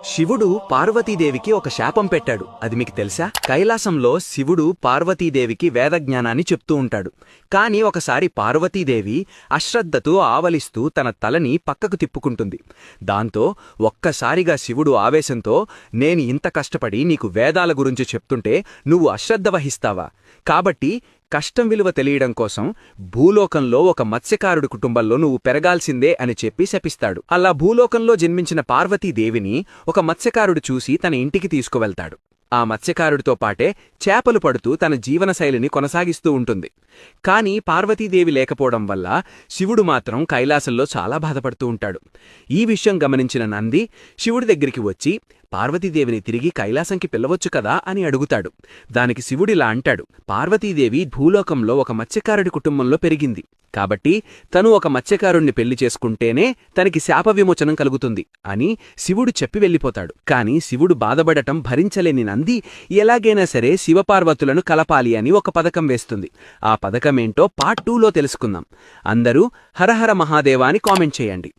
శివుడు పార్వతీదేవికి ఒక శాపం పెట్టాడు. అది మీకు తెలుసా? కైలాసంలో శివుడు పార్వతీదేవికి వేదజ్ఞానాన్ని చెప్తూ ఉంటాడు. కాని ఒకసారి పార్వతీదేవి అశ్రద్ధతో ఆవలిస్తూ తన తలని పక్కకు తిప్పుకుంటుంది. దాంతో ఒక్కసారిగా శివుడు ఆవేశంతో, నేను ఇంత కష్టపడి నీకు వేదాల గురించి చెప్తుంటే నువ్వు అశ్రద్ధ వహిస్తావా? కాబట్టి కష్టం విలువ తెలియడం కోసం భూలోకంలో ఒక మత్స్యకారుడి కుటుంబంలో నువ్వు పెరగాల్సిందే అని చెప్పి శపిస్తాడు. అలా భూలోకంలో జన్మించిన పార్వతీదేవిని ఒక మత్స్యకారుడు చూసి తన ఇంటికి తీసుకువెళ్తాడు. ఆ మత్స్యకారుడితో పాటే చేపలు పడుతూ తన జీవనశైలిని కొనసాగిస్తూ ఉంటుంది. కాని పార్వతీదేవి లేకపోవడం వల్ల శివుడు మాత్రం కైలాసంలో చాలా బాధపడుతూ ఉంటాడు. ఈ విషయం గమనించిన నంది శివుడి దగ్గరికి వచ్చి పార్వతీదేవిని తిరిగి కైలాసంకి పిలవచ్చు కదా అని అడుగుతాడు. దానికి శివుడిలా అంటాడు, పార్వతీదేవి భూలోకంలో ఒక మత్స్యకారుడి కుటుంబంలో పెరిగింది. కాబట్టి తను ఒక మత్స్యకారుణ్ణి పెళ్లి చేసుకుంటేనే తనకి శాప విమోచనం కలుగుతుంది అని శివుడు చెప్పి వెళ్ళిపోతాడు. కాని శివుడు బాధపడటం భరించలేని నంది ఎలాగైనా సరే శివపార్వతులను కలపాలి అని ఒక పథకం వేస్తుంది. ఆ పథకమేంటో పార్ట్ 2లో తెలుసుకుందాం. అందరూ హరహర మహాదేవా అని కామెంట్ చేయండి.